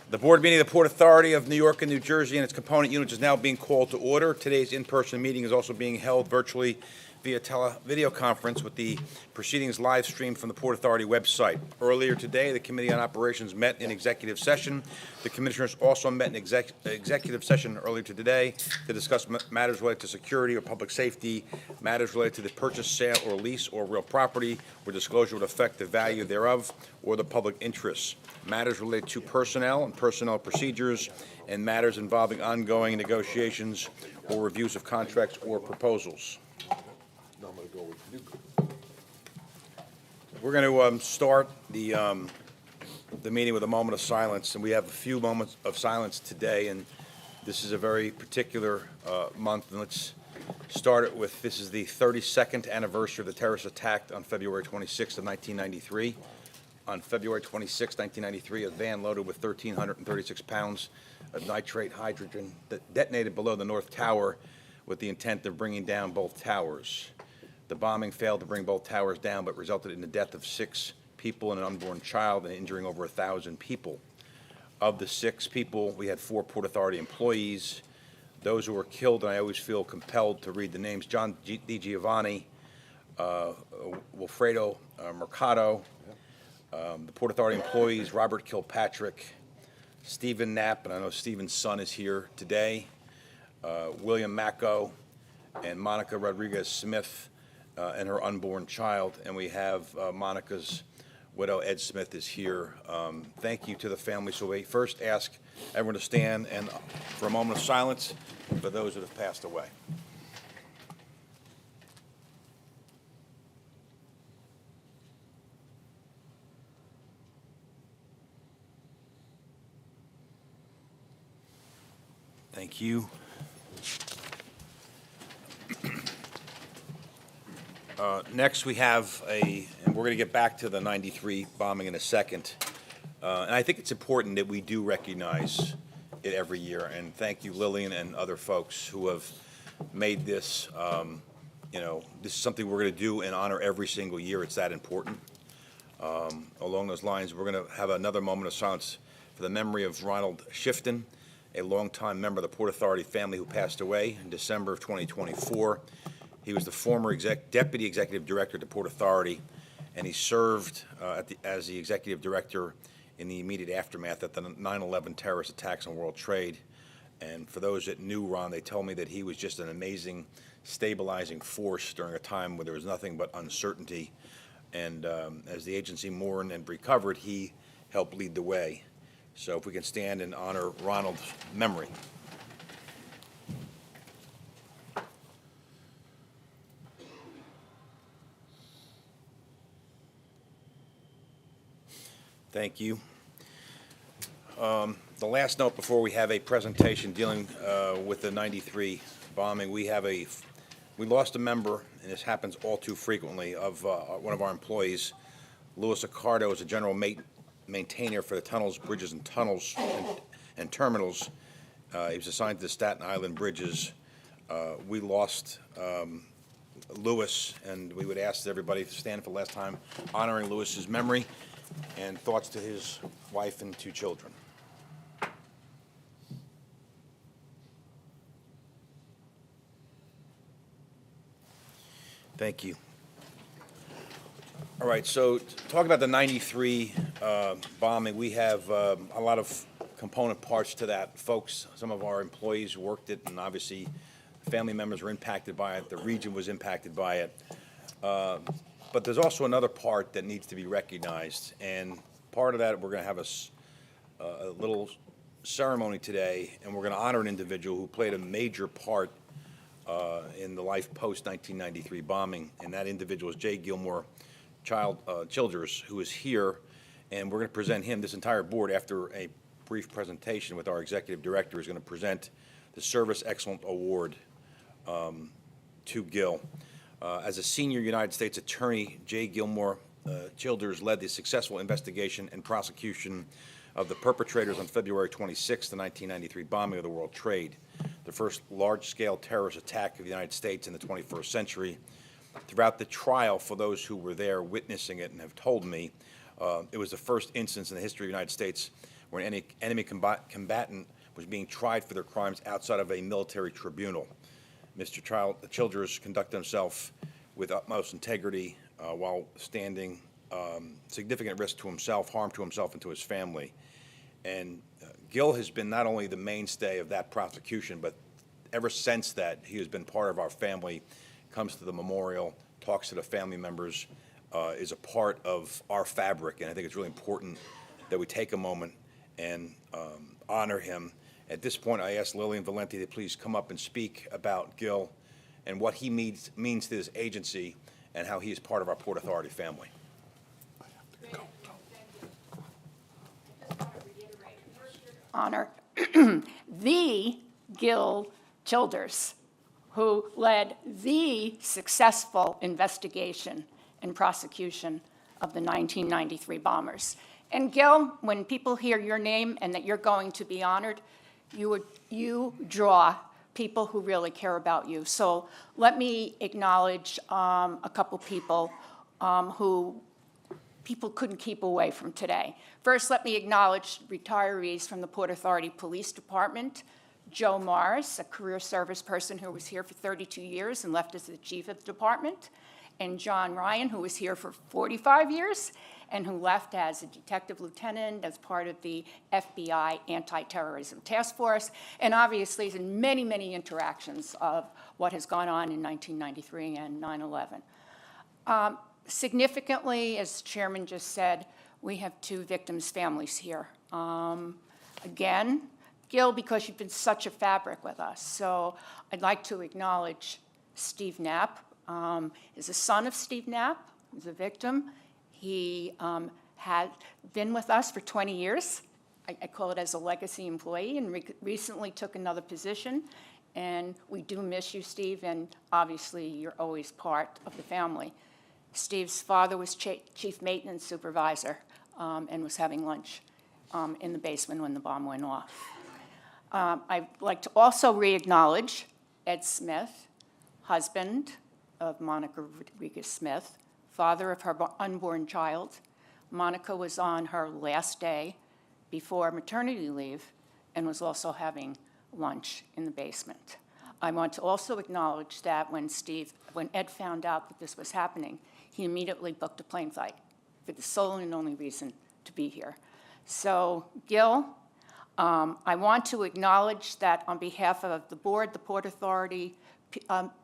The board meeting of the Port Authority of New York and New Jersey and its component units is now being called to order. Today's in-person meeting is also being held virtually via video conference with the proceedings live streamed from the Port Authority website. Earlier today, the Committee on Operations met in executive session. The commissioners also met in executive session earlier today to discuss matters related to security or public safety, matters related to the purchase, sale, or lease or real property, where disclosure would affect the value thereof or the public interests, matters related to personnel and personnel procedures, and matters involving ongoing negotiations or reviews of contracts or proposals. We're going to start the meeting with a moment of silence, and we have a few moments of silence today, and this is a very particular month, and let's start it with, this is the 32nd anniversary of the terrorist attack on February 26th of 1993. On February 26, 1993, a van loaded with 1,336 pounds of nitrate hydrogen that detonated below the North Tower with the intent of bringing down both towers. The bombing failed to bring both towers down, but resulted in the death of 6 people and an unborn child and injuring over 1,000 people. Of the 6 people, we had 4 Port Authority employees. Those who were killed, and I always feel compelled to read the names: John Di Giovanni, Wilfredo Mercado. The Port Authority employees: Robert Kilpatrick, Stephen Knapp, and I know Stephen's son is here today, William Macco, and Monica Rodriguez Smith and her unborn child. And we have Monica's widow, Ed Smith, is here. Thank you to the family. So we first ask everyone to stand and for a moment of silence for those that have passed away. Thank you. Next, we have and we're going to get back to the 93 bombing in a second. And I think it's important that we do recognize it every year. And thank you, Lillian, and other folks who have made this, this is something we're going to do and honor every single year. It's that important. Along those lines, we're going to have another moment of silence for the memory of Ronald Shifton, a longtime member of the Port Authority family who passed away in December of 2024. He was the former Deputy Executive Director at the Port Authority, and he served as the Executive Director in the immediate aftermath of the 9/11 terrorist attacks on World Trade. And for those that knew Ron, they told me that he was just an amazing stabilizing force during a time where there was nothing but uncertainty. And as the agency mourned and recovered, he helped lead the way. So if we can stand and honor Ronald's memory. Thank you. The last note before we have a presentation dealing with the 93 bombing, we lost a member, and this happens all too frequently, of one of our employees. Louis Accardo is a general maintainer for the tunnels, bridges, and tunnels and terminals. He was assigned to the Staten Island bridges. We lost Louis, and we would ask everybody to stand for the last time, honoring Louis's memory, and thoughts to his wife and 2 children. Thank you. All right, so talk about the 93 bombing. We have a lot of component parts to that. Folks, some of our employees worked it, and obviously family members were impacted by it. The region was impacted by it. But there's also another part that needs to be recognized, and part of that, we're going to have a little ceremony today, and we're going to honor an individual who played a major part in the life post-1993 bombing, and that individual is J. Gilmore Childers, who is here, and we're going to present him. This entire board, after a brief presentation with our executive director, is going to present the Service Excellence Award to Gil. As a senior United States attorney, J. Gilmore Childers led the successful investigation and prosecution of the perpetrators on February 26, the 1993 bombing of the World Trade, the first large-scale terrorist attack of the United States in the 21st century. Throughout the trial, for those who were there witnessing it and have told me, it was the first instance in the history of the United States where any enemy combatant was being tried for their crimes outside of a military tribunal. Mr. Childers conducted himself with utmost integrity while standing significant risk to himself, harm to himself and to his family. And Gil has been not only the mainstay of that prosecution, but ever since that, he has been part of our family, comes to the memorial, talks to the family members, is a part of our fabric. And I think it's really important that we take a moment and honor him. At this point, I ask Lillian Valenti to please come up and speak about Gil and what he means to this agency and how he is part of our Port Authority family. Honor the Gil Childers, who led the successful investigation and prosecution of the 1993 bombers. And Gil, when people hear your name and that you're going to be honored, you draw people who really care about you. So let me acknowledge a couple people who people couldn't keep away from today. First, let me acknowledge retirees from the Port Authority Police Department. Joe Morris, a career service person who was here for 32 years and left as the chief of the department, and John Ryan, who was here for 45 years and who left as a detective lieutenant as part of the FBI Anti-Terrorism Task Force, and obviously in many, many interactions of what has gone on in 1993 and 9/11. Significantly, as the chairman just said, we have two victims' families here. Again, Gil, because you've been such a fabric with us. So I'd like to acknowledge Steve Knapp. Is a son of Steve Knapp, who's a victim. He had been with us for 20 years. I call it as a legacy employee, and recently took another position. And we do miss you, Steve, and obviously you're always part of the family. Steve's father was chief maintenance supervisor and was having lunch in the basement when the bomb went off. I'd like to also re-acknowledge Ed Smith, husband of Monica Rodriguez-Smith, father of her unborn child. Monica was on her last day before maternity leave and was also having lunch in the basement. I want to also acknowledge that when Ed found out that this was happening, he immediately booked a plane flight for the sole and only reason to be here. So, Gil, I want to acknowledge that on behalf of the board, the Port Authority,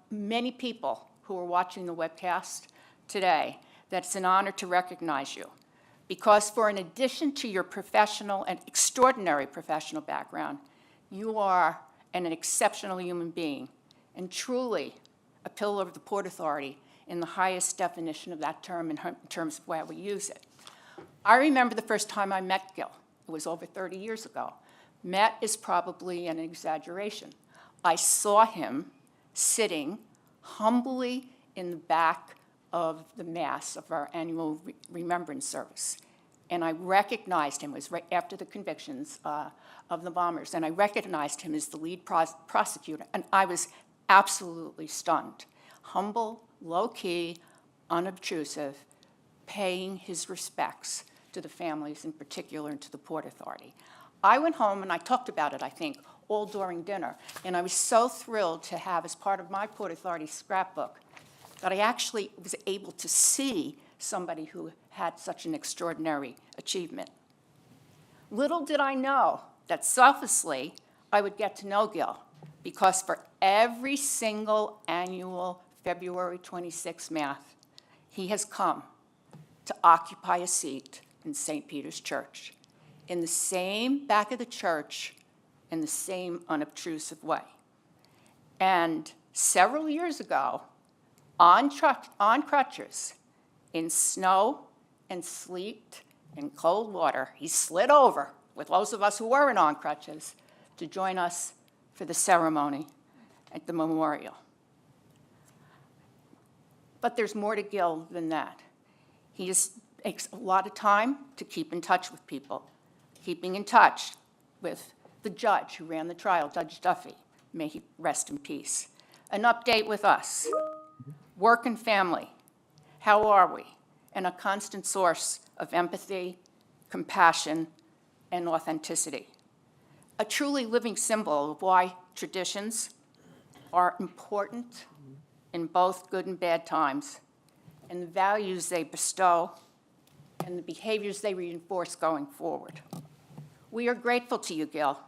many people who are watching the webcast today, that it's an honor to recognize you. Because in addition to your professional and extraordinary professional background, you are an exceptional human being and truly a pillar of the Port Authority in the highest definition of that term in terms of where we use it. I remember the first time I met Gil. It was over 30 years ago. Met is probably an exaggeration. I saw him sitting humbly in the back of the Mass of our annual remembrance service. And I recognized him. It was right after the convictions of the bombers. And I recognized him as the lead prosecutor. And I was absolutely stunned. Humble, low-key, unobtrusive, paying his respects to the families in particular and to the Port Authority. I went home and I talked about it, I think, all during dinner. And I was so thrilled to have as part of my Port Authority scrapbook that I actually was able to see somebody who had such an extraordinary achievement. Little did I know that selflessly I would get to know Gil, because for every single annual February 26th Mass, he has come to occupy a seat in St. Peter's Church, in the same back of the church, in the same unobtrusive way. And several years ago, on crutches, in snow and sleet and cold water, he slid over with those of us who weren't on crutches to join us for the ceremony at the memorial. But there's more to Gil than that. He just takes a lot of time to keep in touch with people, keeping in touch with the judge who ran the trial, Judge Duffy. May he rest in peace. An update with us. Work and family. How are we? And a constant source of empathy, compassion, and authenticity. A truly living symbol of why traditions are important in both good and bad times, and the values they bestow and the behaviors they reinforce going forward. We are grateful to you, Gil,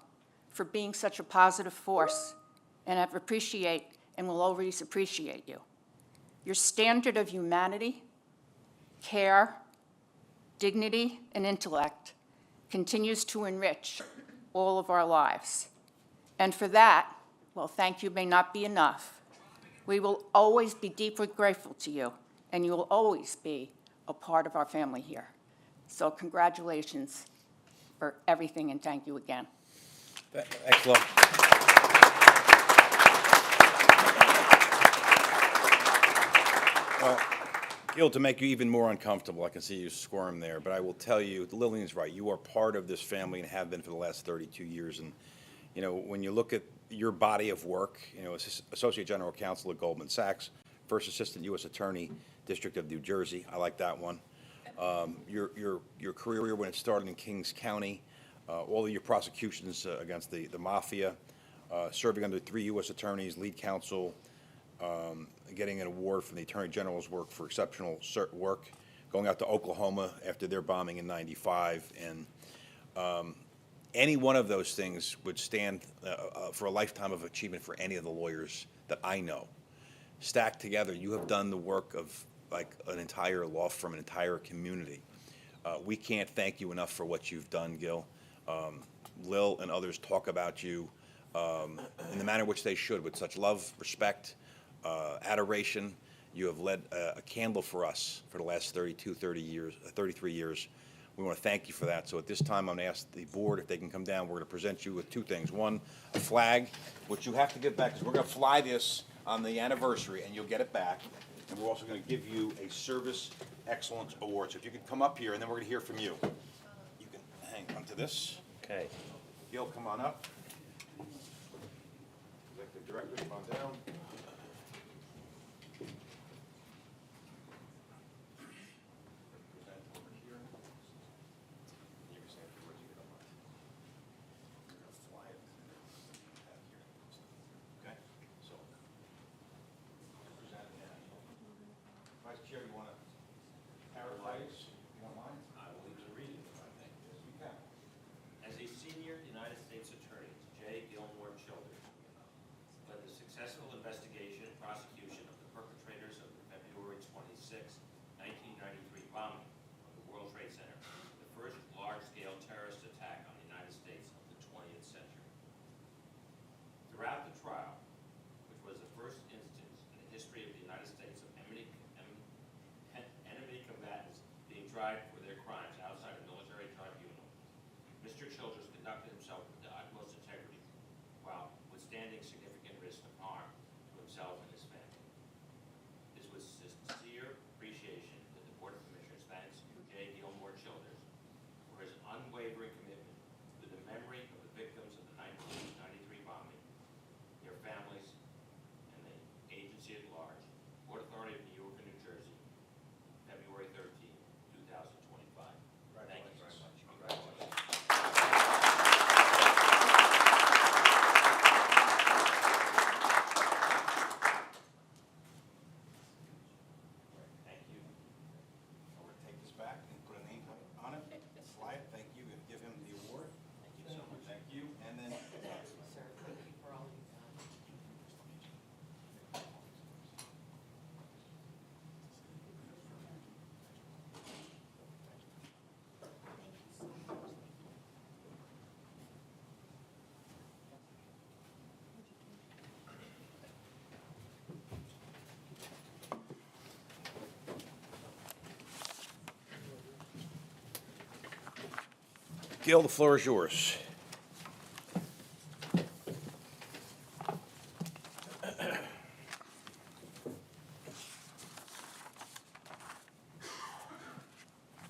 for being such a positive force, and appreciate and will always appreciate you. Your standard of humanity, care, dignity, and intellect continues to enrich all of our lives. And for that, well, thank you may not be enough. We will always be deeply grateful to you, and you will always be a part of our family here. So congratulations for everything, and thank you again. Excellent. Well, Gil, to make you even more uncomfortable, I can see you squirm there, but I will tell you, Lillian's right. You are part of this family and have been for the last 32 years. And, you know, when you look at your body of work, you know, as Associate General Counsel at Goldman Sachs, First Assistant U.S. Attorney, District of New Jersey, I like that one. Your career when it started in Kings County, all of your prosecutions against the mafia, serving under 3 U.S. attorneys, lead counsel, getting an award from the Attorney General's work for exceptional work, going out to Oklahoma after their bombing in '95, and any one of those things would stand for a lifetime of achievement for any of the lawyers that I know. Stacked together, you have done the work of like an entire law firm, an entire community. We can't thank you enough for what you've done, Gil. Lil and others talk about you in the manner in which they should, with such love, respect, adoration. You have led a candle for us for the last 33 years. We want to thank you for that. So at this time, I'm going to ask the board if they can come down. We're going to present you with 2 things. One, a flag, which you have to give back, because we're going to fly this on the anniversary, and you'll get it back. And we're also going to give you a Service Excellence Award. So if you could come up here, and then we're going to hear from you. You can hang on to this. Okay. Gil, come on up. Executive Director, come on down. Vice Chair, you want to paraphrase? You don't mind? I will even read it if I may. Yes, you can. As a senior United States Attorney, J. Gilmore Childers led the successful investigation and prosecution of the perpetrators of the February 26, 1993 bombing of the World Trade Center, the first large-scale terrorist attack on the United States of the 20th century. Throughout the trial, which was the first instance in the history of the United States of enemy combatants being tried for their crimes outside a military tribunal, Mr. Childers conducted himself with the utmost integrity while withstanding significant risk of harm to himself and his family. It is with sincere appreciation that the Board of Commissioners thanks J. Gilmore Childers for his unwavering commitment to the memory of the victims of the 1993 bombing, their families, and the agency at large. Port Authority of New York and New Jersey, February 13, 2025. Thank you very much. Congratulations. Thank you. We're going to take this back and put a name on it, slide it, thank you, and give him the award. Thank you so much. Thank you, and then. Gil, the floor is yours.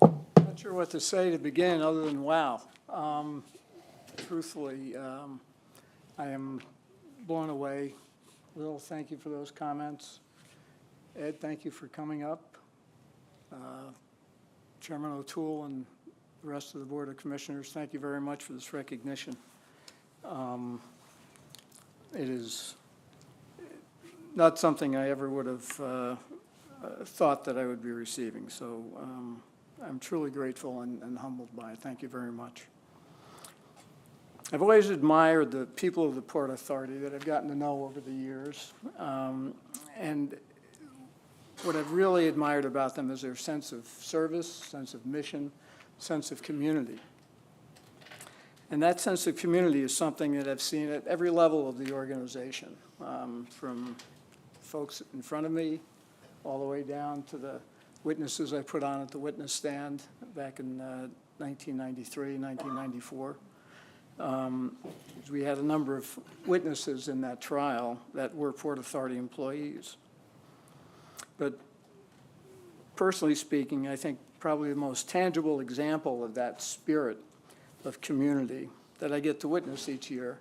Not sure what to say to begin other than wow. Truthfully, I am blown away. Lil, thank you for those comments. Ed, thank you for coming up. Chairman O'Toole and the rest of the Board of Commissioners, thank you very much for this recognition. It is not something I ever would have thought that I would be receiving, so I'm truly grateful and humbled by it. Thank you very much. I've always admired the people of the Port Authority that I've gotten to know over the years, and what I've really admired about them is their sense of service, sense of mission, sense of community. And that sense of community is something that I've seen at every level of the organization, from folks in front of me all the way down to the witnesses I put on at the witness stand back in 1993, 1994. We had a number of witnesses in that trial that were Port Authority employees. But personally speaking, I think probably the most tangible example of that spirit of community that I get to witness each year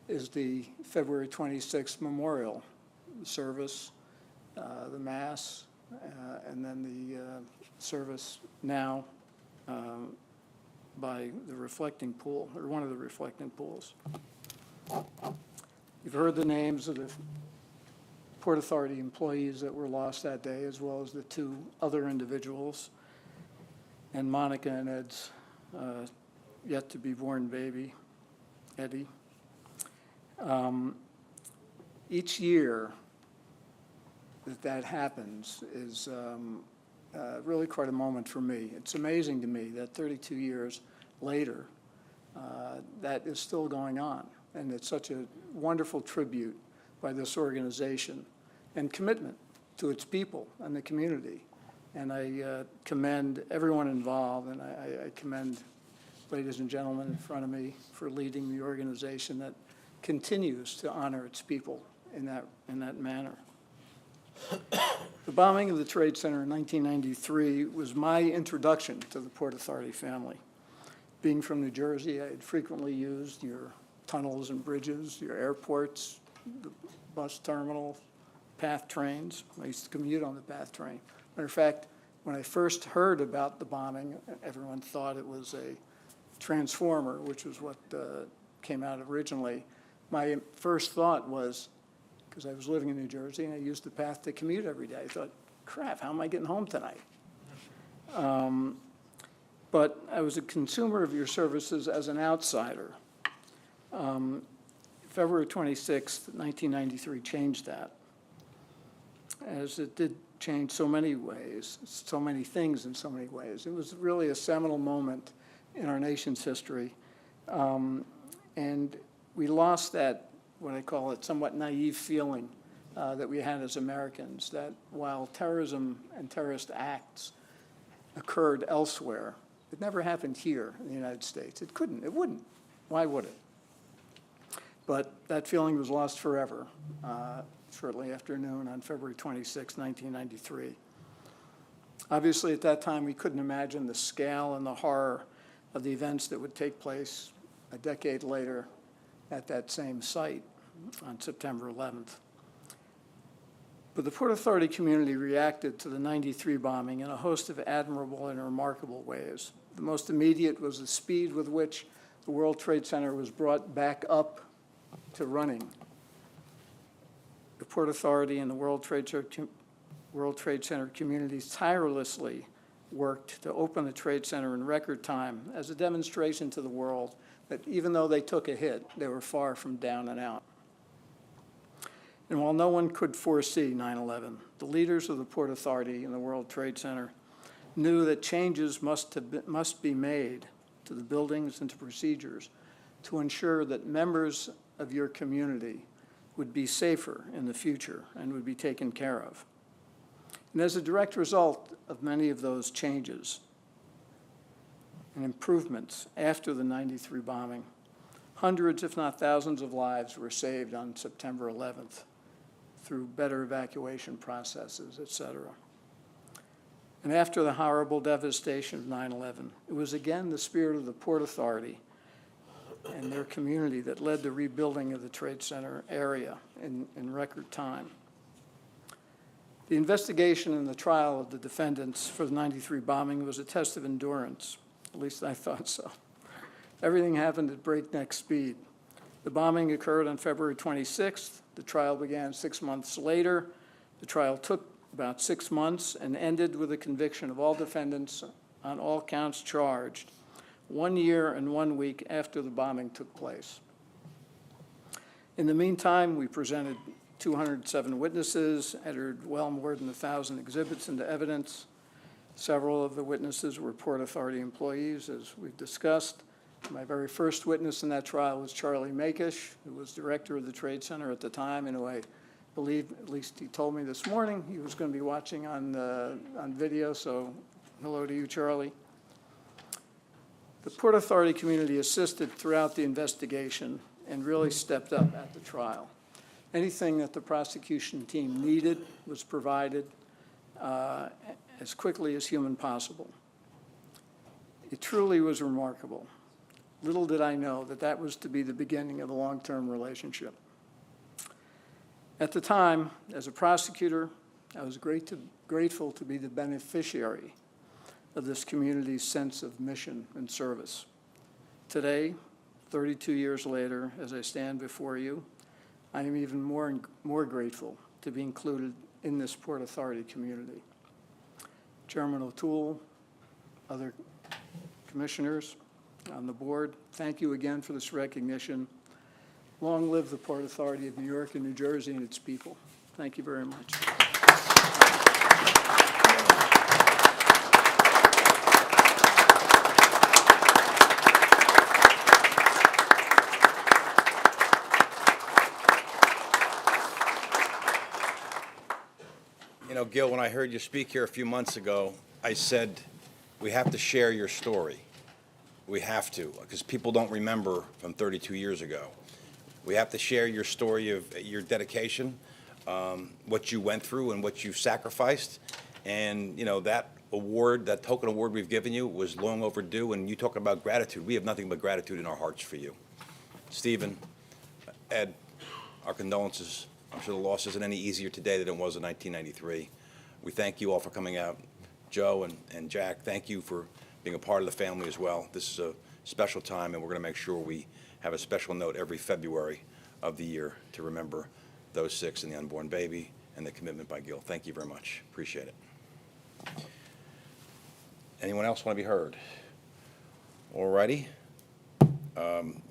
is the February 26th memorial service, the Mass, and then the service now by the reflecting pool, or one of the reflecting pools. You've heard the names of the Port Authority employees that were lost that day, as well as the two other individuals, and Monica and Ed's yet-to-be-born baby, Eddie. Each year that happens is really quite a moment for me. It's amazing to me that 32 years later, that is still going on. And it's such a wonderful tribute by this organization and commitment to its people and the community. And I commend everyone involved, and I commend ladies and gentlemen in front of me for leading the organization that continues to honor its people in that manner. The bombing of the Trade Center in 1993 was my introduction to the Port Authority family. Being from New Jersey, I had frequently used your tunnels and bridges, your airports, the bus terminal, PATH trains. I used to commute on the PATH train. Matter of fact, when I first heard about the bombing, everyone thought it was a transformer, which was what came out originally. My first thought was, because I was living in New Jersey and I used the PATH to commute every day, I thought, crap, how am I getting home tonight? But I was a consumer of your services as an outsider. February 26th, 1993 changed that, as it did change so many ways, so many things in so many ways. It was really a seminal moment in our nation's history. And we lost that, what I call it, somewhat naive feeling that we had as Americans, that while terrorism and terrorist acts occurred elsewhere, it never happened here in the United States. It couldn't, it wouldn't. Why would it? But that feeling was lost forever, shortly after noon on February 26, 1993. Obviously, at that time, we couldn't imagine the scale and the horror of the events that would take place a decade later at that same site on September 11th. But the Port Authority community reacted to the 93 bombing in a host of admirable and remarkable ways. The most immediate was the speed with which the World Trade Center was brought back up to running. The Port Authority and the World Trade Center communities tirelessly worked to open the Trade Center in record time as a demonstration to the world that even though they took a hit, they were far from down and out. And while no one could foresee 9/11, the leaders of the Port Authority and the World Trade Center knew that changes must be made to the buildings and to procedures to ensure that members of your community would be safer in the future and would be taken care of. And as a direct result of many of those changes and improvements after the 93 bombing, hundreds, if not thousands, of lives were saved on September 11th through better evacuation processes, et cetera. And after the horrible devastation of 9/11, it was again the spirit of the Port Authority and their community that led the rebuilding of the Trade Center area in record time. The investigation and the trial of the defendants for the 93 bombing was a test of endurance At least I thought so. Everything happened at breakneck speed. The bombing occurred on February 26th. The trial began 6 months later. The trial took about 6 months and ended with a conviction of all defendants on all counts charged 1 year and 1 week after the bombing took place. In the meantime, we presented 207 witnesses, entered well more than 1,000 exhibits into evidence. Several of the witnesses were Port Authority employees, as we've discussed. My very first witness in that trial was Charlie Makish, who was director of the Trade Center at the time, and who I believe, at least he told me this morning, he was going to be watching on video, so hello to you, Charlie. The Port Authority community assisted throughout the investigation and really stepped up at the trial. Anything that the prosecution team needed was provided as quickly as human possible. It truly was remarkable. Little did I know that that was to be the beginning of a long-term relationship. At the time, as a prosecutor, I was grateful to be the beneficiary of this community's sense of mission and service. Today, 32 years later, as I stand before you, I am even more grateful to be included in this Port Authority community. Chairman O'Toole, other commissioners on the board, thank you again for this recognition. Long live the Port Authority of New York and New Jersey and its people. Thank you very much. You know, Gil, when I heard you speak here a few months ago, I said, we have to share your story. We have to, because people don't remember from 32 years ago. We have to share your story of your dedication, what you went through and what you've sacrificed. And, you know, that award, that token award we've given you was long overdue. And you talk about gratitude. We have nothing but gratitude in our hearts for you. Stephen, Ed, our condolences. I'm sure the loss isn't any easier today than it was in 1993. We thank you all for coming out. Joe and Jack, thank you for being a part of the family as well. This is a special time, and we're going to make sure we have a special note every February of the year to remember those 6 and the unborn baby and the commitment by Gil. Thank you very much. Appreciate it. Anyone else want to be heard? All righty.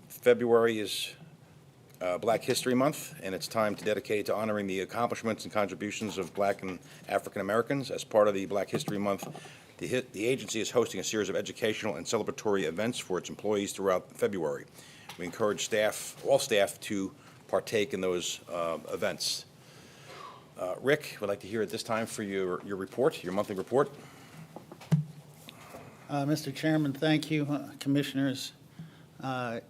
February is Black History Month, and it's time to dedicate it to honoring the accomplishments and contributions of Black and African Americans. As part of the Black History Month, the agency is hosting a series of educational and celebratory events for its employees throughout February. We encourage staff, all staff, to partake in those events. Rick, would like to hear at this time for your report, your monthly report. Mr. Chairman, thank you. Commissioners, it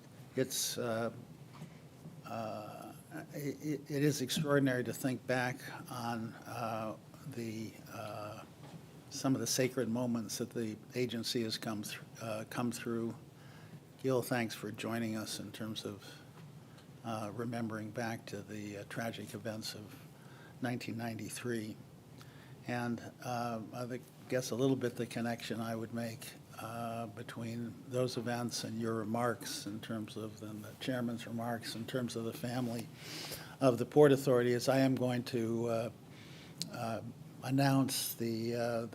is extraordinary to think back on some of the sacred moments that the agency has come through. Gil, thanks for joining us in terms of remembering back to the tragic events of 1993. And I guess a little bit the connection I would make between those events and your remarks in terms of the chairman's remarks in terms of the family of the Port Authority is I am going to announce the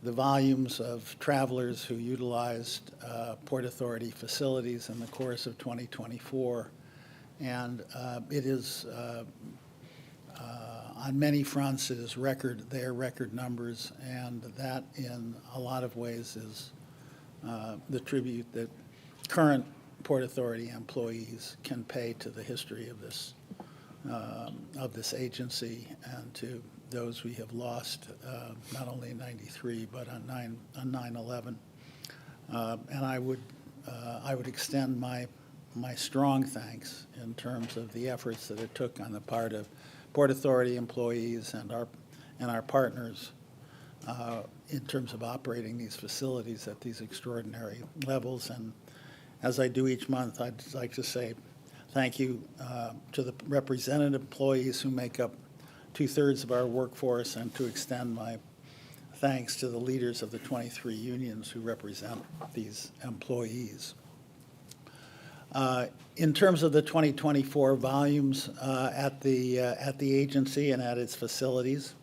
volumes of travelers who utilized Port Authority facilities in the course of 2024. And it is, on many fronts, it is they are record numbers, and that in a lot of ways is the tribute that current Port Authority employees can pay to the history of this agency and to those we have lost, not only in 93, but on 9/11. And I would extend my strong thanks in terms of the efforts that it took on the part of Port Authority employees and our partners in terms of operating these facilities at these extraordinary levels. And as I do each month, I'd like to say thank you to the representative employees who make up 2/3 of our workforce, and to extend my thanks to the leaders of the 23 unions who represent these employees. In terms of the 2024 volumes at the agency and at its facilities,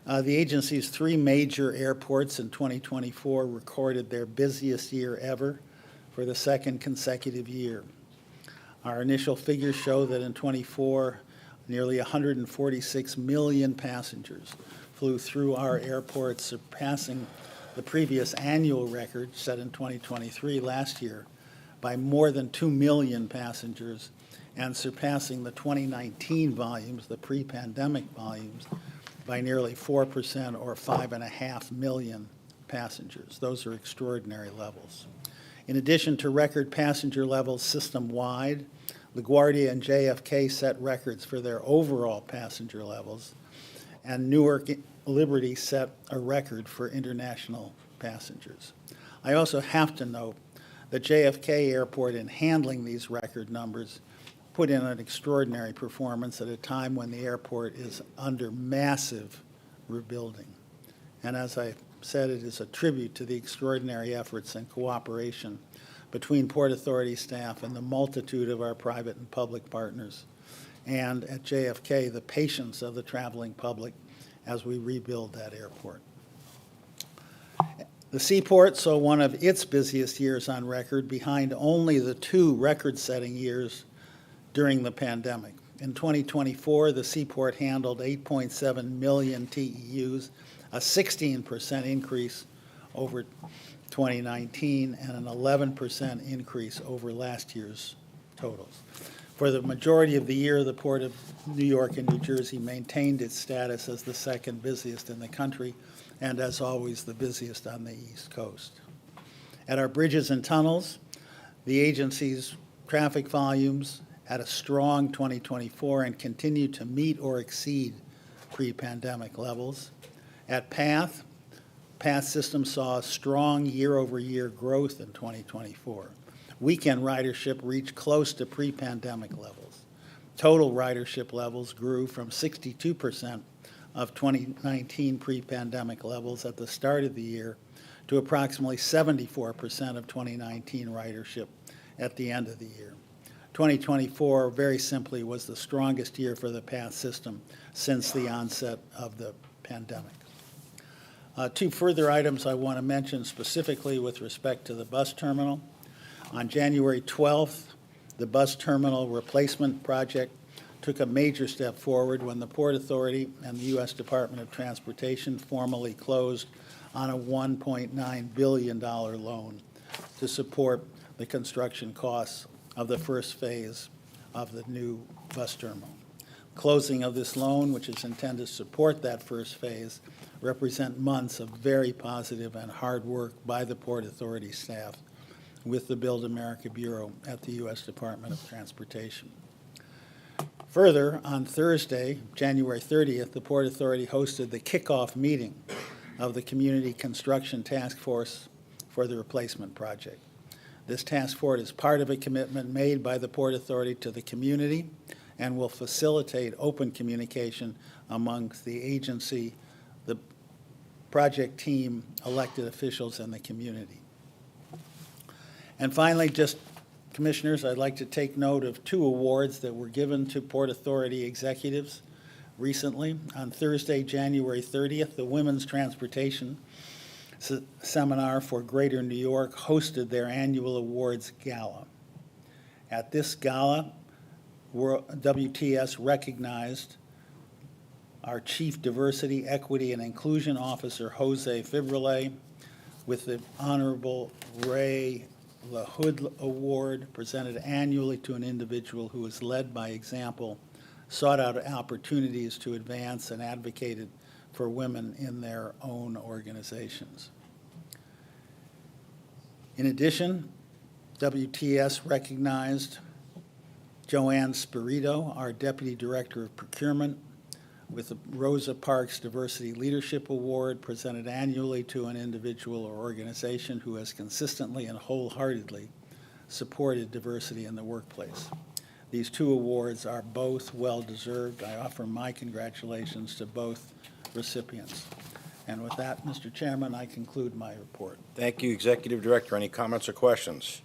the agency's 3 major airports in 2024 recorded their busiest year ever for the 2nd consecutive year. Our initial figures show that in '24, nearly 146 million passengers flew through our airports, surpassing the previous annual record set in 2023 last year by more than 2 million passengers, and surpassing the 2019 volumes, the pre-pandemic volumes, by nearly 4% or 5.5 million passengers. Those are extraordinary levels. In addition to record passenger levels system-wide, LaGuardia and JFK set records for their overall passenger levels, and Newark Liberty set a record for international passengers. I also have to note that JFK Airport, in handling these record numbers, put in an extraordinary performance at a time when the airport is under massive rebuilding. And as I said, it is a tribute to the extraordinary efforts and cooperation between Port Authority staff and the multitude of our private and public partners, and at JFK, the patience of the traveling public as we rebuild that airport. The Seaport saw one of its busiest years on record, behind only the 2 record-setting years during the pandemic. In 2024, the Seaport handled 8.7 million TEUs, a 16% increase over 2019 and an 11% increase over last year's totals. For the majority of the year, the Port of New York and New Jersey maintained its status as the 2nd busiest in the country, and as always, the busiest on the East Coast. At our bridges and tunnels, the agency's traffic volumes had a strong 2024 and continue to meet or exceed pre-pandemic levels. At PATH system saw a strong year-over-year growth in 2024. Weekend ridership reached close to pre-pandemic levels. Total ridership levels grew from 62% of 2019 pre-pandemic levels at the start of the year to approximately 74% of 2019 ridership at the end of the year. 2024, very simply, was the strongest year for the PATH system since the onset of the pandemic. 2 further items I want to mention specifically with respect to the bus terminal. On January 12th, the bus terminal replacement project took a major step forward when the Port Authority and the U.S. Department of Transportation formally closed on a $1.9 billion loan to support the construction costs of the first phase of the new bus terminal. Closing of this loan, which is intended to support that first phase, represent months of very positive and hard work by the Port Authority staff with the Build America Bureau at the U.S. Department of Transportation. Further, on Thursday, January 30th, the Port Authority hosted the kickoff meeting of the Community Construction Task Force for the replacement project. This task force is part of a commitment made by the Port Authority to the community and will facilitate open communication amongst the agency, the project team, elected officials, and the community. And finally, just Commissioners, I'd like to take note of 2 awards that were given to Port Authority executives recently. On Thursday, January 30th, the Women's Transportation Seminar for Greater New York hosted their annual awards gala. At this gala, WTS recognized our Chief Diversity, Equity, and Inclusion Officer, Jose Fibrile, with the Honorable Ray LaHood Award, presented annually to an individual who has led by example, sought out opportunities to advance and advocated for women in their own organizations. In addition, WTS recognized Joanne Spirito, our Deputy Director of Procurement, with the Rosa Parks Diversity Leadership Award, presented annually to an individual or organization who has consistently and wholeheartedly supported diversity in the workplace. These 2 awards are both well-deserved. I offer my congratulations to both recipients. And with that, Mr. Chairman, I conclude my report. Thank you, Executive Director. Any comments or questions?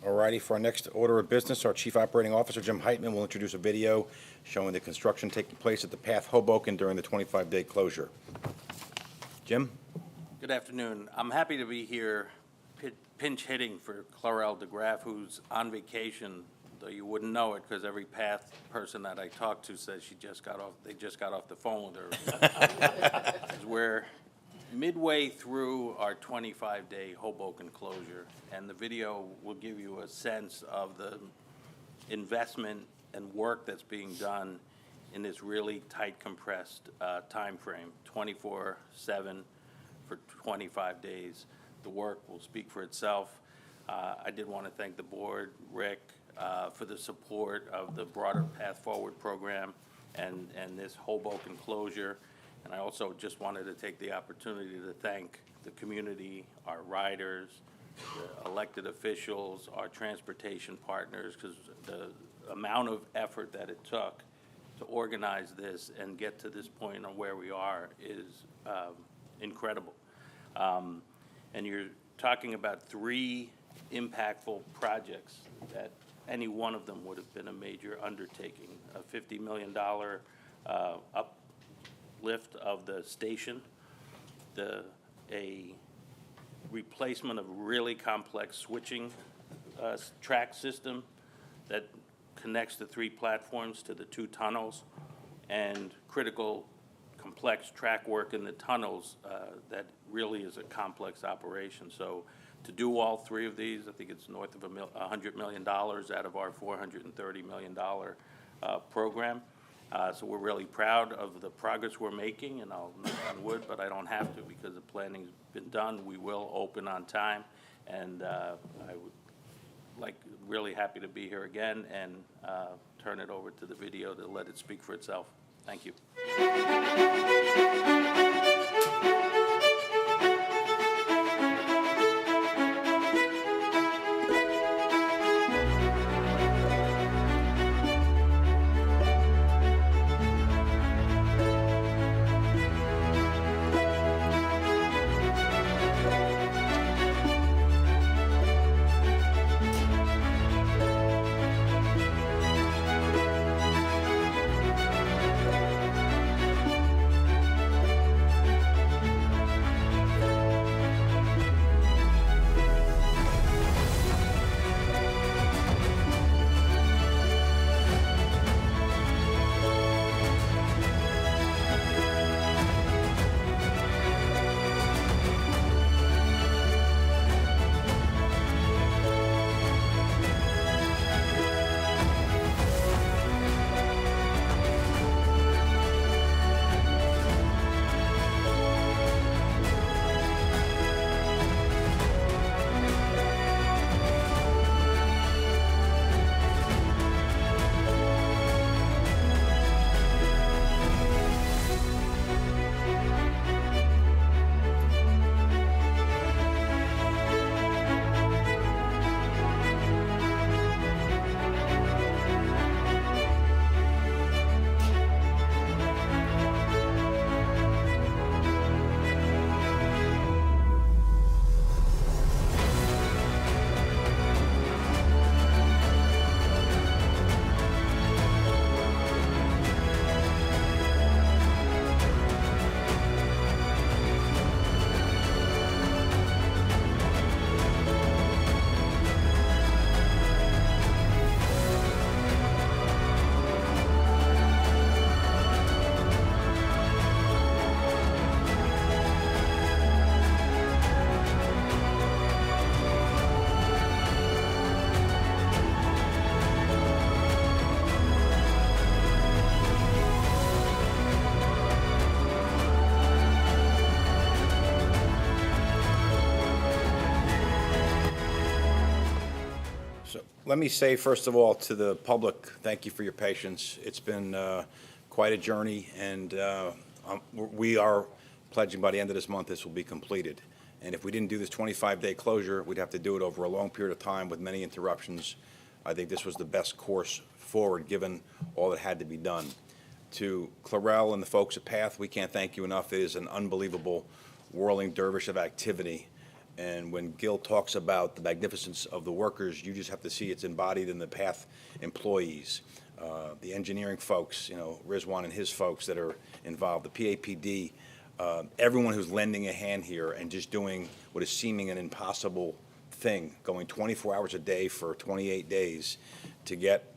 All righty, for our next order of business, our Chief Operating Officer, Jim Heitman, will introduce a video showing the construction taking place at the Path Hoboken during the 25-day closure. Jim? Good afternoon. I'm happy to be here pinch hitting for Clarel DeGraff, who's on vacation, though you wouldn't know it because every Path person that I talk to says they just got off the phone with her. 'Cause we're midway through our 25-day Hoboken closure, and the video will give you a sense of the investment and work that's being done in this really tight, compressed time frame, 24/7 for 25 days. The work will speak for itself. I did want to thank the board, Rick, for the support of the broader Path Forward program and this Hoboken closure. And I also just wanted to take the opportunity to thank the community, our riders, the elected officials, our transportation partners, because the amount of effort that it took to organize this and get to this point on where we are is incredible. And you're talking about 3 impactful projects that any one of them would have been a major undertaking. A $50 million uplift of the station, a replacement of really complex switching track system that connects the 3 platforms to the 2 tunnels, and critical complex track work in the tunnels that really is a complex operation. So to do all 3 of these, I think it's north of $100 million out of our $430 million program. So we're really proud of the progress we're making, and I'll knock on wood, but I don't have to because the planning's been done. We will open on time, and I would really happy to be here again and turn it over to the video to let it speak for itself. Thank you. Let me say, first of all, to the public, thank you for your patience. It's been quite a journey, and we are pledging by the end of this month this will be completed. And if we didn't do this 25-day closure, we'd have to do it over a long period of time with many interruptions. I think this was the best course forward, given all that had to be done. To Clarell and the folks at Path, we can't thank you enough. It is an unbelievable whirling dervish of activity. And when Gil talks about the magnificence of the workers, you just have to see it's embodied in the Path employees, the engineering folks, Rizwan and his folks that are involved, the PAPD, everyone who's lending a hand here and just doing what is seeming an impossible thing, going 24 hours a day for 28 days to get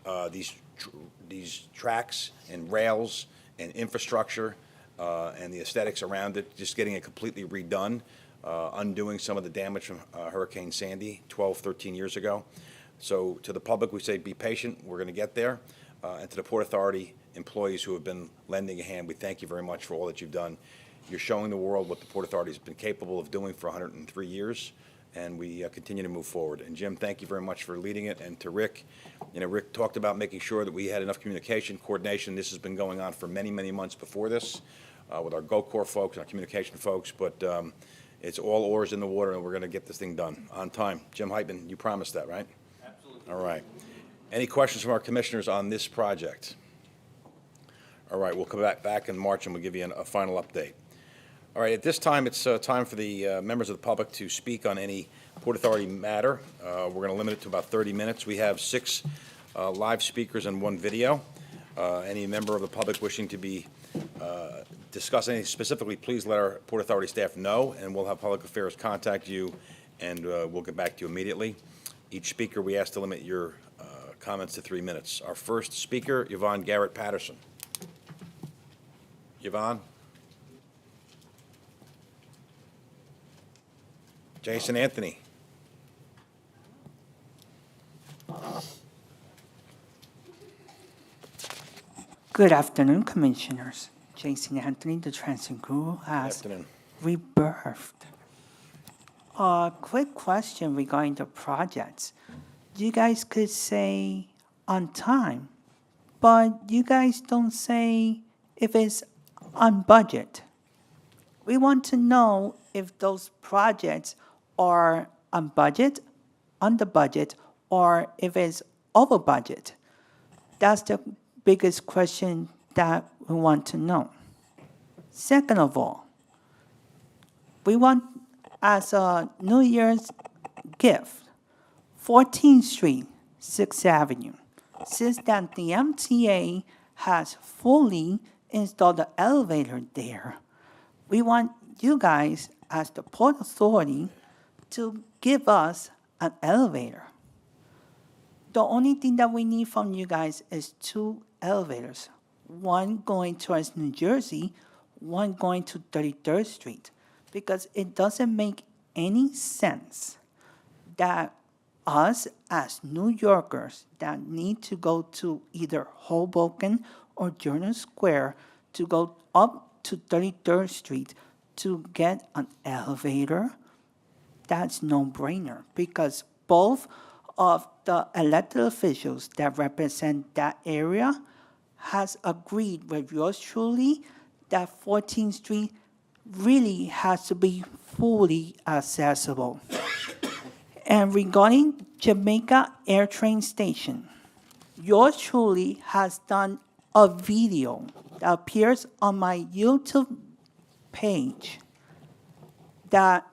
these tracks and rails and infrastructure and the aesthetics around it, just getting it completely redone, undoing some of the damage from Hurricane Sandy 12, 13 years ago. So to the public, we say be patient, we're going to get there. And to the Port Authority employees who have been lending a hand, we thank you very much for all that you've done. You're showing the world what the Port Authority has been capable of doing for 103 years, and we continue to move forward. And Jim, thank you very much for leading it. And to Rick, Rick talked about making sure that we had enough communication, coordination. This has been going on for many, many months before this with our GoCore folks, our communication folks, but it's all oars in the water, and we're going to get this thing done on time. Jim Heitman, you promised that, right? Absolutely. All right. Any questions from our commissioners on this project? All right, we'll come back in March and we'll give you a final update. All right, at this time, it's time for the members of the public to speak on any Port Authority matter. We're going to limit it to about 30 minutes. We have 6 live speakers and 1 video. Any member of the public wishing to be discuss anything specifically, please let our Port Authority staff know, and we'll have Public Affairs contact you, and we'll get back to you immediately. Each speaker, we ask to limit your comments to 3 minutes. Our first speaker, Yvonne Garrett-Patterson. Yvonne? Jason Anthony. Good afternoon, Commissioners. Jason Anthony, the Transit Guru, has Afternoon. rebirthed. A quick question regarding the projects. You guys could say on time, but you guys don't say if it's on budget. We want to know if those projects are on budget, under budget, or if it's over budget. That's the biggest question that we want to know. Second of all, we want, as a New Year's gift, 14th Street, 6th Avenue. Since that the MTA has fully installed the elevator there, we want you guys, as the Port Authority, to give us an elevator. The only thing that we need from you guys is 2 elevators, one going towards New Jersey, one going to 33rd Street, because it doesn't make any sense that us as New Yorkers that need to go to either Hoboken or Journal Square to go up to 33rd Street to get an elevator, that's no-brainer, because both of the elected officials that represent that area has agreed with yours truly that 14th Street really has to be fully accessible. And regarding Jamaica Air Train Station, yours truly has done a video that appears on my YouTube page that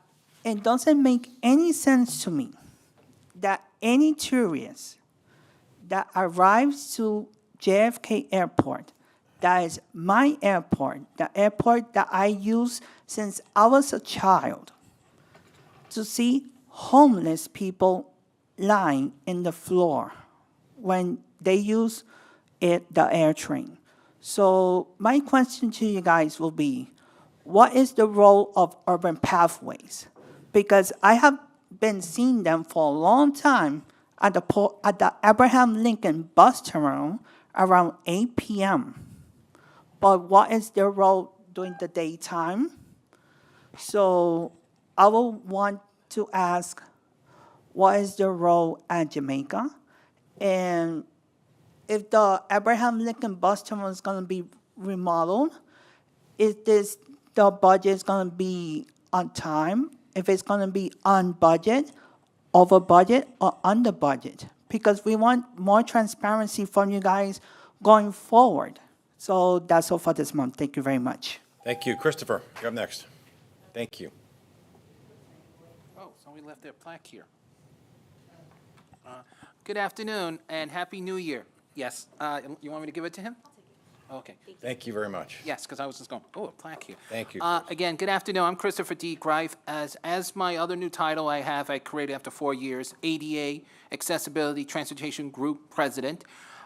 it doesn't make any sense to me that any tourist that arrives to JFK Airport, that is my airport, the airport that I use since I was a child, to see homeless people lying in the floor when they use the air train. So my question to you guys will be, what is the role of urban pathways? Because I have been seeing them for a long time at the Abraham Lincoln bus terminal around 8 p.m. But what is their role during the daytime? So I will want to ask, what is their role at Jamaica? And if the Abraham Lincoln bus terminal is going to be remodeled, is this the budget is going to be on time? If it's going to be on budget, over budget, or under budget? Because we want more transparency from you guys going forward. So that's all for this month. Thank you very much. Thank you. Christopher, you're up next. Thank you. Oh, somebody left their plaque here. Good afternoon and Happy New Year. Yes, you want me to give it to him? Okay. Thank you very much. Yes, because I was just going, oh, a plaque here. Thank you, Again, good afternoon. I'm Christopher D. Greif. As my other new title I created after 4 years, ADA Accessibility Transportation Group President,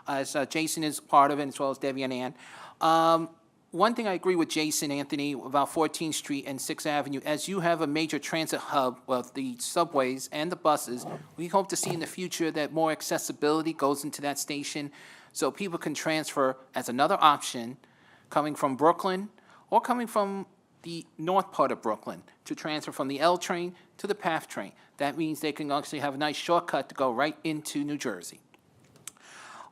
as Jason is part of it, as well as Debbie and Ann. One thing I agree with Jason, Anthony, about 14th Street and 6th Avenue, as you have a major transit hub of the subways and the buses, we hope to see in the future that more accessibility goes into that station so people can transfer as another option coming from Brooklyn or coming from the north part of Brooklyn to transfer from the L train to the PATH train. That means they can actually have a nice shortcut to go right into New Jersey.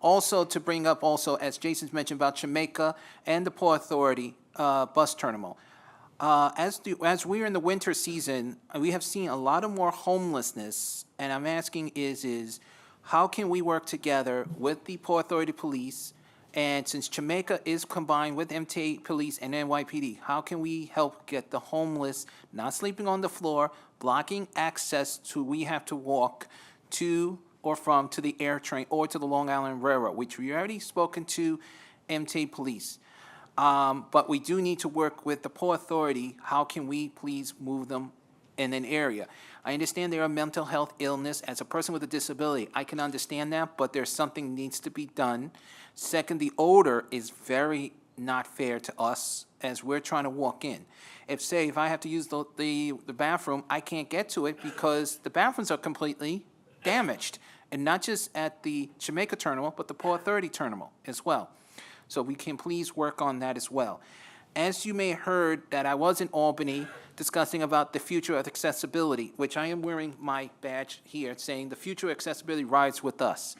Also, to bring up also, as Jason's mentioned about Jamaica and the Port Authority bus terminal. As we're in the winter season, we have seen a lot of more homelessness, and I'm asking is how can we work together with the Port Authority Police, and since Jamaica is combined with MTA Police and NYPD, how can we help get the homeless not sleeping on the floor, blocking access to, we have to walk to or from to the air train or to the Long Island Railroad, which we already spoken to MTA Police. But we do need to work with the Port Authority. How can we please move them in an area? I understand there are mental health illness. As a person with a disability, I can understand that, but there's something needs to be done. Second, the odor is very not fair to us as we're trying to walk in. If I have to use the bathroom, I can't get to it because the bathrooms are completely damaged, and not just at the Jamaica terminal, but the Port Authority terminal as well. So we can please work on that as well. As you may have heard that I was in Albany discussing about the future of accessibility, which I am wearing my badge here saying the future of accessibility rides with us.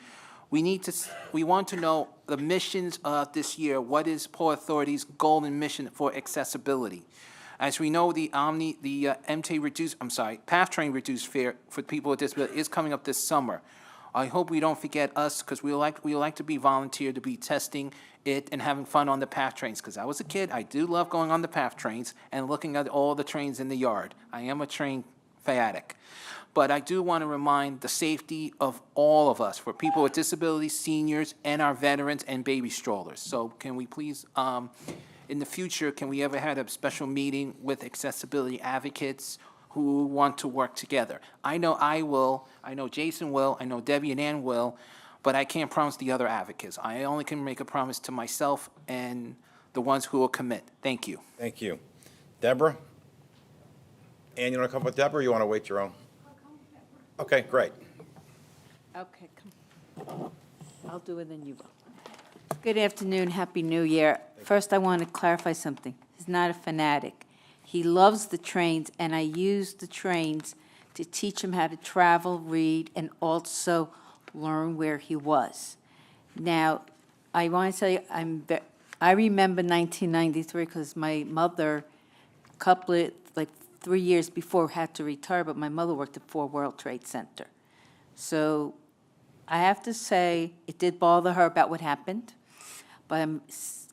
We want to know the missions of this year. What is Port Authority's goal and mission for accessibility? As we know, the PATH train reduced fare for people with disabilities is coming up this summer. I hope we don't forget us, because we like to be volunteer, to be testing it and having fun on the PATH trains. Because I was a kid, I do love going on the PATH trains and looking at all the trains in the yard. I am a train fanatic. But I do want to remind the safety of all of us, for people with disabilities, seniors, and our veterans and baby strollers. So can we please, in the future, can we ever have a special meeting with accessibility advocates who want to work together? I know I will, I know Jason will, I know Debbie and Ann will, but I can't promise the other advocates. I only can make a promise to myself and the ones who will commit. Thank you. Thank you. Deborah? Ann, you want to come with Deborah, or you want to wait your own? Okay, great. Okay, come. I'll do it, then you go. Good afternoon, Happy New Year. First, I want to clarify something. He's not a fanatic. He loves the trains, and I use the trains to teach him how to travel, read, and also learn where he was. Now, I want to tell you, I remember 1993 because my mother, like 3 years before, had to retire, but my mother worked at 4 World Trade Center. So I have to say, it did bother her about what happened, but I'm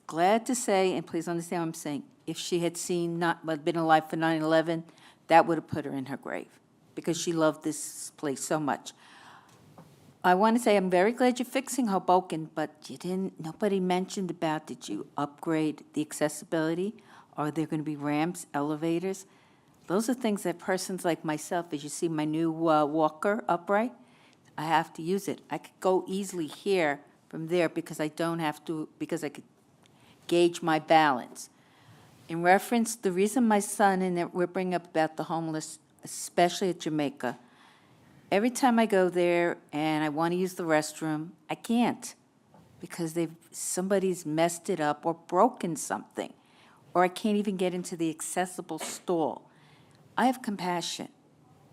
glad to say, and please understand what I'm saying, if she had been alive for 9/11, that would have put her in her grave, because she loved this place so much. I want to say I'm very glad you're fixing Hoboken, but nobody mentioned about, did you upgrade the accessibility? Are there going to be ramps, elevators? Those are things that persons like myself, as you see my new walker upright, I have to use it. I could go easily here from there because I don't have to, because I could gauge my balance. In reference, the reason my son, and we're bringing up about the homeless, especially at Jamaica, every time I go there and I want to use the restroom, I can't, because somebody's messed it up or broken something, or I can't even get into the accessible stall. I have compassion.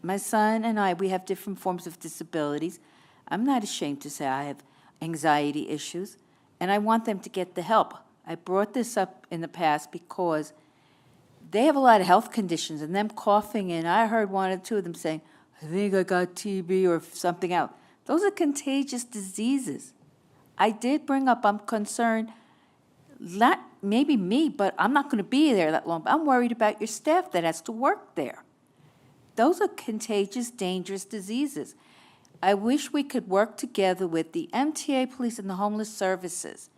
My son and we have different forms of disabilities. I'm not ashamed to say I have anxiety issues, and I want them to get the help. I brought this up in the past because they have a lot of health conditions, and them coughing, and I heard 1 or 2 of them saying, I think I got TB or something else. Those are contagious diseases. I did bring up, I'm concerned, not maybe me, but I'm not going to be there that long. But I'm worried about your staff that has to work there. Those are contagious, dangerous diseases. I wish we could work together with the MTA police and the homeless services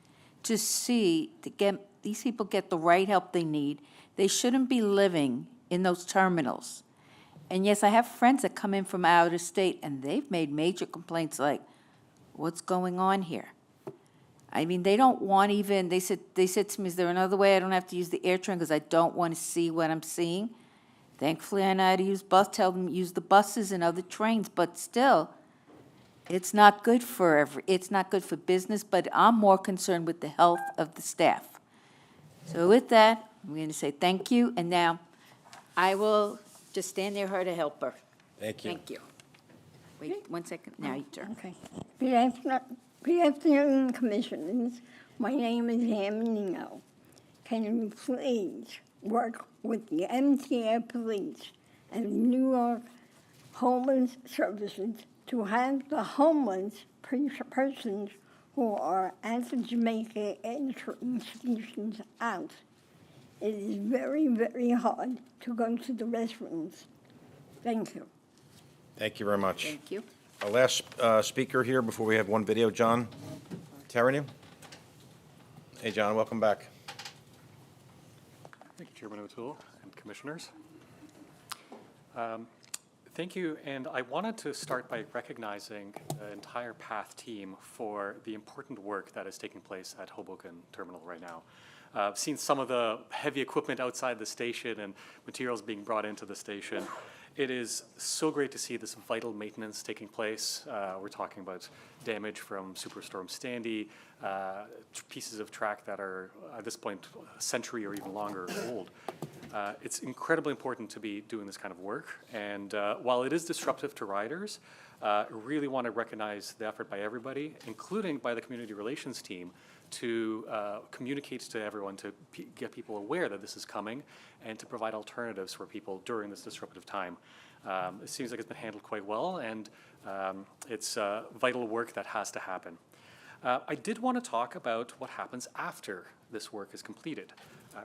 to get these people get the right help they need. They shouldn't be living in those terminals. And yes, I have friends that come in from out of state, and they've made major complaints like, what's going on here? I mean, they don't want even, they said to me, is there another way I don't have to use the air train because I don't want to see what I'm seeing? Thankfully, I know how to use tell them use the buses and other trains, but still, it's not good it's not good for business, but I'm more concerned with the health of the staff. So with that, I'm going to say thank you, and now I will just stand there here to help her. Thank you. Thank you. Wait 1 second, now you turn. Okay. Good afternoon, Commissioners. My name is PANYNJ. Can you please work with the MTA Police and New York Homeless Services to have the homeless persons who are at the Jamaica entering stations out? It is very, very hard to go to the restrooms. Thank you. Thank you very much. Thank you. Our last speaker here before we have one video, John Terraney. Hey, John, welcome back. Thank you, Chairman O'Toole and Commissioners. Thank you, and I wanted to start by recognizing the entire PATH team for the important work that is taking place at Hoboken Terminal right now. I've seen some of the heavy equipment outside the station and materials being brought into the station. It is so great to see this vital maintenance taking place. We're talking about damage from Superstorm Sandy, pieces of track that are, at this point, a century or even longer old. It's incredibly important to be doing this kind of work. And while it is disruptive to riders, I really want to recognize the effort by everybody, including by the community relations team, to communicate to everyone, to get people aware that this is coming, and to provide alternatives for people during this disruptive time. It seems like it's been handled quite well, and it's vital work that has to happen. I did want to talk about what happens after this work is completed.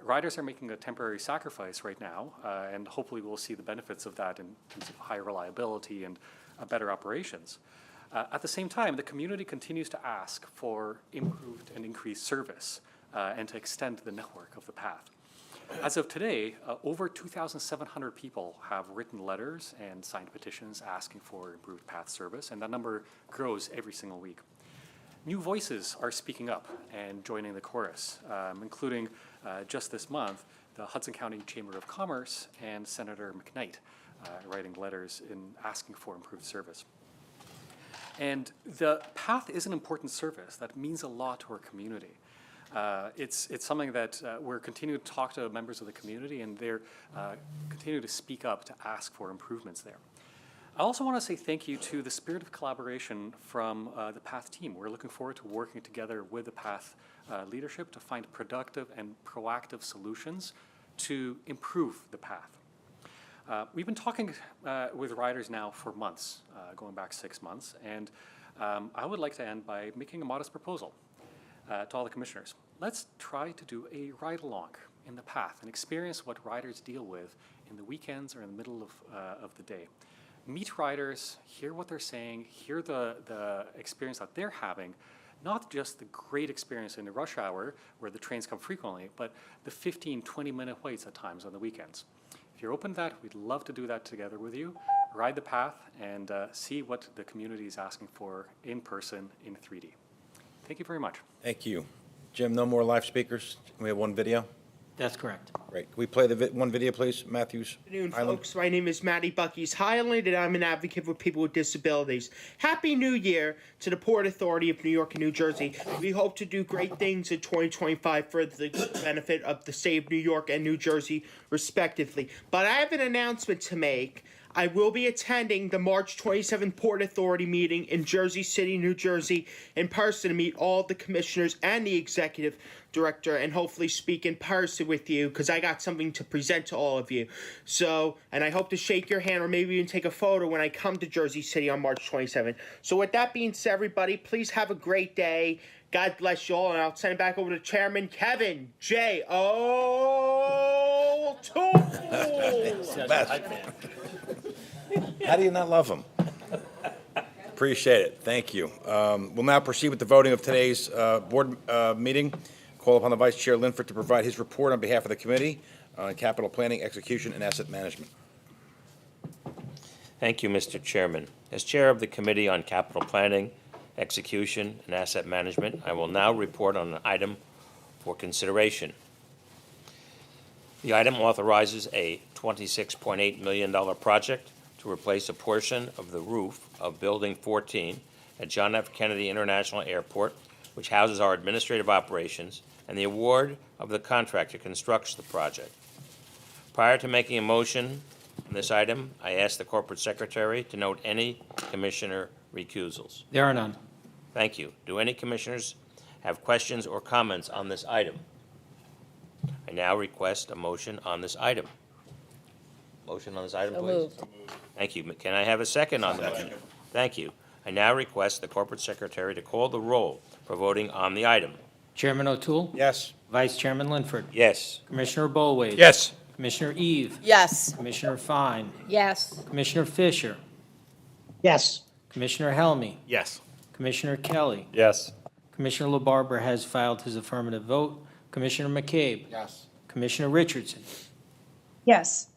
Riders are making a temporary sacrifice right now, and hopefully we'll see the benefits of that in terms of higher reliability and better operations. At the same time, the community continues to ask for improved and increased service and to extend the network of the PATH. As of today, over 2,700 people have written letters and signed petitions asking for improved PATH service, and that number grows every single week. New voices are speaking up and joining the chorus, including just this month, the Hudson County Chamber of Commerce and Senator McKnight writing letters in asking for improved service. And the PATH is an important service that means a lot to our community. It's something that we're continuing to talk to members of the community, and they're continuing to speak up to ask for improvements there. I also want to say thank you to the spirit of collaboration from the PATH team. We're looking forward to working together with the PATH leadership to find productive and proactive solutions to improve the PATH. We've been talking with riders now for months, going back 6 months, and I would like to end by making a modest proposal to all the commissioners. Let's try to do a ride-along in the PATH and experience what riders deal with in the weekends or in the middle of the day. Meet riders, hear what they're saying, hear the experience that they're having, not just the great experience in the rush hour where the trains come frequently, but the 15, 20-minute waits at times on the weekends. If you're open to that, we'd love to do that together with you. Ride the PATH and see what the community is asking for in person in 3D. Thank you very much. Thank you. Jim, no more live speakers? Can we have one video? That's correct. Great. Can we play the one video, please? Matthews. Good afternoon, Highland. folks. My name is Matty Bucky's Highland, and I'm an advocate for people with disabilities. Happy New Year to the Port Authority of New York and New Jersey. We hope to do great things in 2025 for the benefit of the state of New York and New Jersey, respectively. But I have an announcement to make. I will be attending the March 27th Port Authority meeting in Jersey City, New Jersey, in person to meet all the commissioners and the executive director and hopefully speak in person with you because I got something to present to all of you. So, and I hope to shake your hand or maybe even take a photo when I come to Jersey City on March 27th. So with that being said, everybody, please have a great day. God bless you all, and I'll send it back over to Chairman Kevin J. O'Toole. Best. How do you not love him? Appreciate it. Thank you. We'll now proceed with the voting of today's board meeting. Call upon the Vice Chair Linford to provide his report on behalf of the committee on capital planning, execution, and asset management. Thank you, Mr. Chairman. As Chair of the Committee on Capital Planning, Execution, and Asset Management, I will now report on an item for consideration. The item authorizes a $26.8 million project to replace a portion of the roof of Building 14 at John F. Kennedy International Airport, which houses our administrative operations, and the award of the contract that constructs the project. Prior to making a motion on this item, I ask the Corporate Secretary to note any commissioner recusals. There are none. Thank you. Do any commissioners have questions or comments on this item? I now request a motion on this item. Motion on this item, please. Thank you. Can I have a second on the motion? Thank you. I now request the Corporate Secretary to call the roll for voting on the item. Chairman O'Toole? Yes. Vice Chairman Linford? Yes. Commissioner Bollwage? Yes. Commissioner Eve? Yes. Commissioner Fine? Yes. Commissioner Fisher? Yes. Commissioner Helmy? Yes. Commissioner Kelly? Yes. Commissioner LaBarbera has filed his affirmative vote. Commissioner McCabe? Yes. Commissioner Richardson? Yes.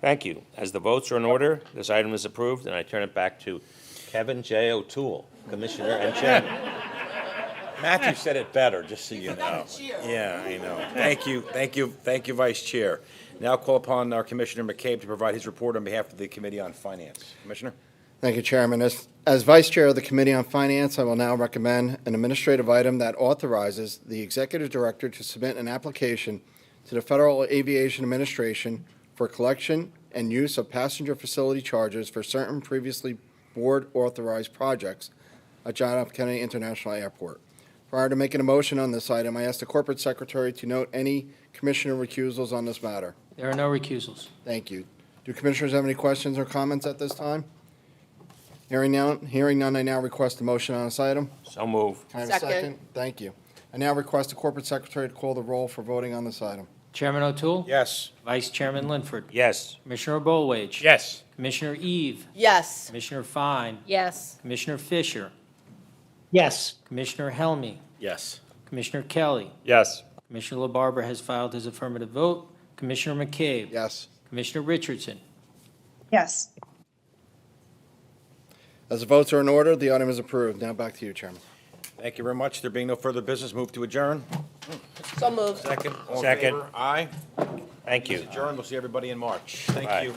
Thank you. As the votes are in order, this item is approved, and I turn it back to Kevin J. O'Toole, Commissioner and Chairman. Matthew said it better, just so you know. Yeah, I know. Thank you, Vice Chair. Now call upon our Commissioner McCabe to provide his report on behalf of the Committee on Finance. Commissioner? Thank you, Chairman. As Vice Chair of the Committee on Finance, I will now recommend an administrative item that authorizes the Executive Director to submit an application to the Federal Aviation Administration for collection and use of passenger facility charges for certain previously board-authorized projects at John F. Kennedy International Airport. Prior to making a motion on this item, I ask the Corporate Secretary to note any commissioner recusals on this matter. There are no recusals. Thank you. Do commissioners have any questions or comments at this time? Hearing none, I now request a motion on this item. So move. Can I have a second? Thank you. I now request the Corporate Secretary to call the roll for voting on this item. Chairman O'Toole? Yes. Vice Chairman Linford? Yes. Commissioner Bollwage? Yes. Commissioner Eve? Yes. Commissioner Fine? Yes. Commissioner Fisher? Yes. Commissioner Helmy? Yes. Commissioner Kelly? Yes. Commissioner LaBarbera has filed his affirmative vote. Commissioner McCabe? Yes. Commissioner Richardson? Yes. As the votes are in order, the item is approved. Now back to you, Chairman. Thank you very much. There being no further business, move to adjourn. So moved. Second. All in Second. favor? Aye. Thank you. Adjourn. We'll see everybody in March. Thank Aye. you.